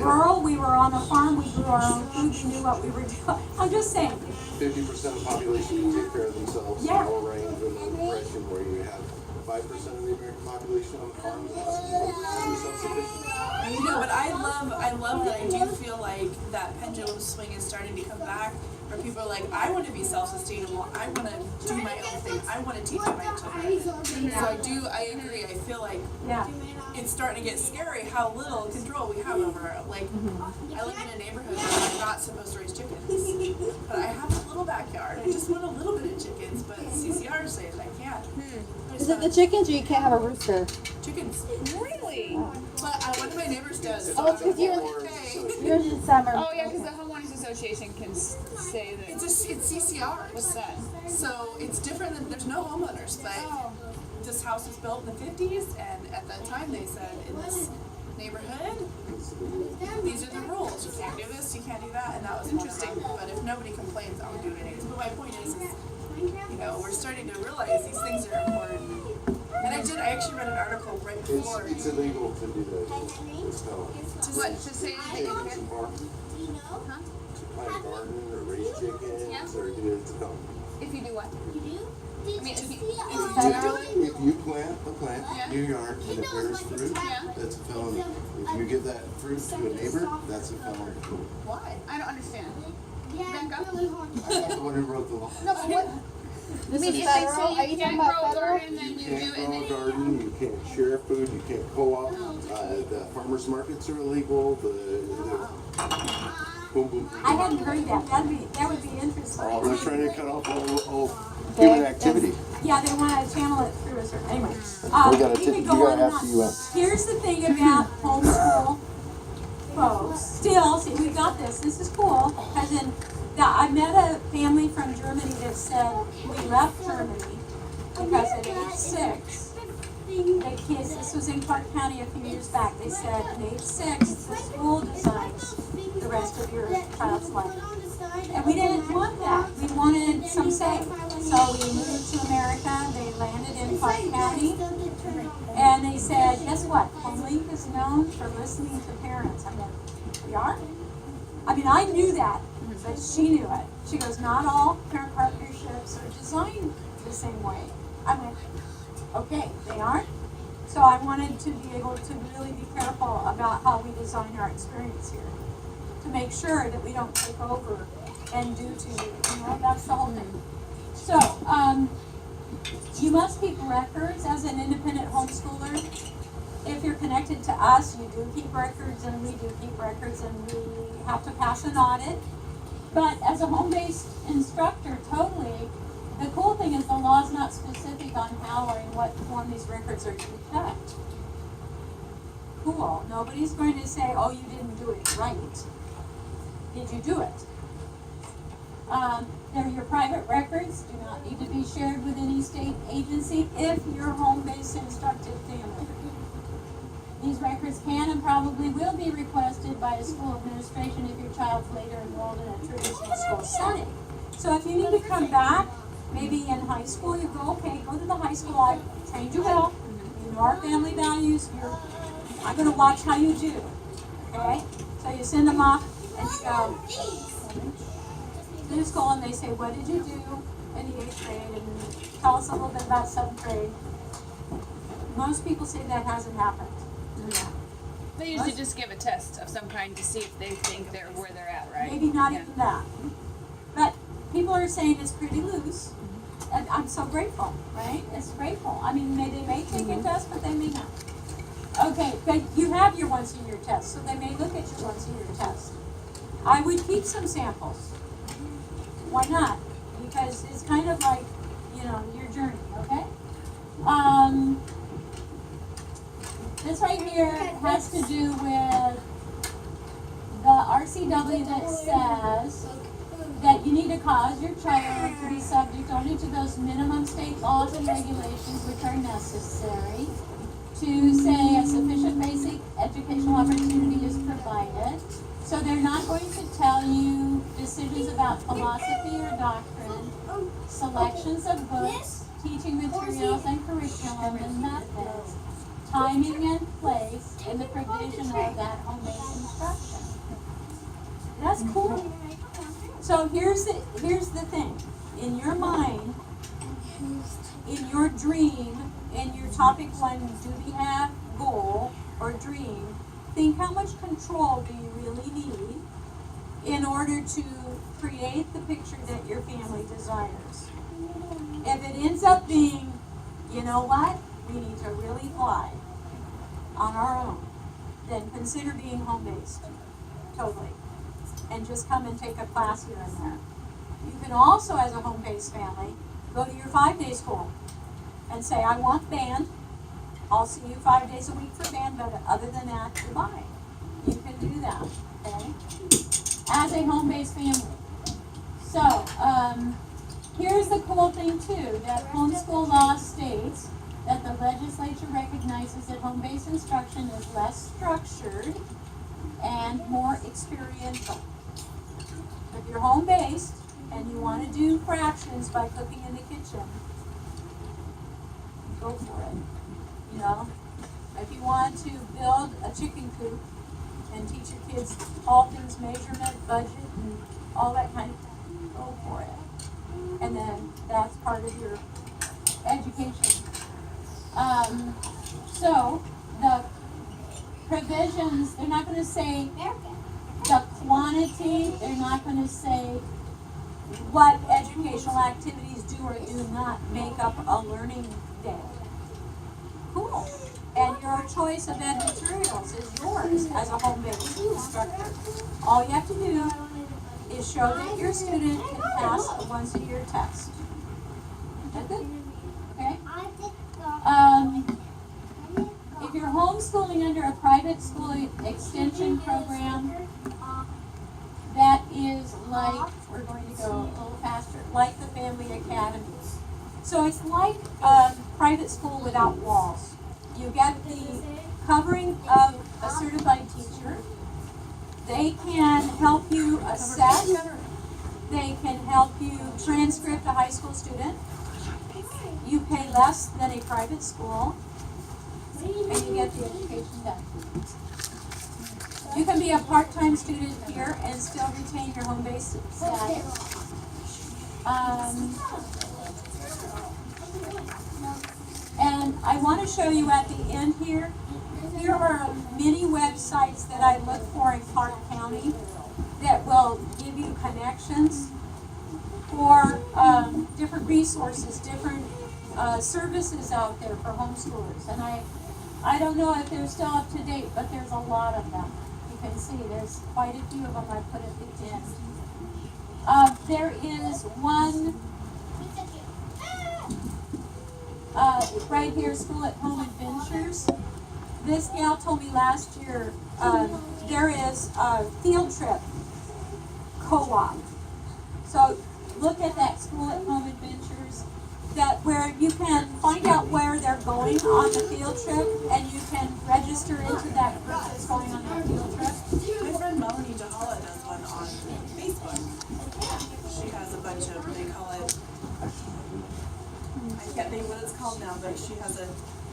rural, we were on a farm, we grew our own food, we knew what we were doing. I'm just saying. 50% of the population can take care of themselves. Yeah. No range in the depression where you have 5% of the American population on the farms and self-sufficient. You know, but I love that I do feel like that pendulum swing is starting to come back, where people are like, I want to be self-sustainable, I want to do my own thing, I want to teach my children. So I agree, I feel like it's starting to get scary how little control we have over it. Like, I live in a neighborhood where I'm not supposed to raise chickens, but I have a little backyard, I just want a little bit of chickens, but CCR says I can't. Is it the chickens or you can't have a rooster? Chickens. Really? But one of my neighbors does. Oh, it's because you're in summer. Oh yeah, because the homeowners association can say that. It's CCR. What's that? So it's different than, there's no homeowners, but this house was built in the 50s, and at that time they said in this neighborhood, these are the rules. You can't do this, you can't do that, and that was interesting. But if nobody complains, I'll do it anyways. But my point is, you know, we're starting to realize these things are important. And I actually read an article right before. It's illegal to do that. What, to say that you Chickens can? and farm. Huh? To plant a garden or raise chickens or do it to come. If you do what? I mean, If you plant a plant in your yard and it bears fruit, that's a felony. If you give that fruit to a neighbor, that's a felony. why? I don't understand. Back up. I'm not the one who wrote the law. No, but what? This I mean, is if they federal. say Are you you can't talking about grow a federal? garden, then You you do can't it, and grow a then garden, you can't share food, you can't co-op. The farmers markets are illegal. Boom, boom. I hadn't heard that. That would be interesting. Oh, they're trying to cut off all human activity. Yeah, they want to channel it through a certain. Anyway, You gotta ask the UN. Here's the thing about homeschool folks. Still, see, we got this. This is cool. Because I met a family from Germany that said we left Germany because at age 6, the kids. This was in Clark County a few years back. They said at age 6, the school decides the rest of your child's life. And we didn't want that. We wanted some say. So we moved to America. They landed in Clark County. And they said, guess what? HomeLink is known for listening to parents. I went, we are? I mean, I knew that, but she knew it. She goes, not all parent partnerships are designed the same way. I went, okay, they aren't. So I wanted to be able to really be careful about how we design our experience here, to make sure that we don't take over and do to, that's the whole thing. So, you must keep records as an independent homeschooler. If you're connected to us, you do keep records, and we do keep records, and we have to pass an audit. But as a home-based instructor, totally, the cool thing is the law is not specific on how or in what form these records are to be kept. Cool. Nobody's going to say, oh, you didn't do it right. Did you do it? They're your private records, do not need to be shared with any state agency if you're home-based instructed family. These records can and probably will be requested by a school administration if your child's later enrolled in a traditional school setting. So if you need to come back, maybe in high school, you go, okay, go to the high school, I trained you well, you know our family values, I'm going to watch how you do, okay? So you send them off and you go to school and they say, what did you do in the 8th grade? And tell us a little bit about 7th grade. Most people say that hasn't happened. They usually just give a test of some kind to see if they think they're where they're at, right? Maybe not even that. But people are saying it's pretty loose. And I'm so grateful, right? It's grateful. I mean, they may take a test, but they may not. Okay, but you have your once-a-year test, so they may look at your once-a-year test. I would keep some samples. Why not? Because it's kind of like, your journey, okay? This right here has to do with the RCW that says that you need to cause your child to be subject only to those minimum state laws and regulations which are necessary, to say a sufficient basic educational opportunity is provided. So they're not going to tell you decisions about philosophy or doctrine, selections of books, teaching materials and curriculum and methods, timing and place, and the provision of that home-based instruction. So here's the thing. In your mind, in your dream, in your topic 1, do we have goal or dream, think how much control do you really need in order to create the picture that your family desires. If it ends up being, you know what, we need to really fly on our own, then consider being home-based, totally. And just come and take a class here and there. You can also, as a home-based family, go to your 5-day school and say, I want band. I'll see you 5 days a week for band, but other than that, goodbye. You can do that, okay? As a home-based family. So, here's the cool thing too, that homeschool law states that the legislature recognizes that home-based instruction is less structured and more experiential. If you're home-based and you want to do fractions by cooking in the kitchen, go for it. You know, if you want to build a chicken coop and teach your kids all things measurement, budget, and all that kind of thing, go for it. And then that's part of your education. So the provisions, they're not going to say the quantity, they're not going to say what educational activities do or do not make up a learning day. Cool. And your choice of ed materials is yours as a home-based instructor. All you have to do is show that your student can pass a once-a-year test. That's good? Okay? If you're homeschooling under a private school extension program, that is like, we're going to go a little faster, like the Family Academy. So it's like a private school without walls. You get the covering of a certified teacher. They can help you assess. They can help you transcript a high school student. You pay less than a private school, and you get the education done. You can be a part-time student here and still retain your home-based status. And I want to show you at the end here, here are many websites that I look for in Clark County that will give you connections for different resources, different services out there for homeschoolers. And I don't know if they're still up to date, but there's a lot of them. You can see there's quite a few of them I put at the end. There is one right here, School at Home Adventures. This gal told me last year there is a field trip co-op. So look at that School at Home Adventures, that where you can find out where they're going on the field trip, and you can register into that group that's going on that field trip. My friend Melanie DeHalla does one on Facebook. She has a bunch of, they call it, I can't think what it's called now, but she has a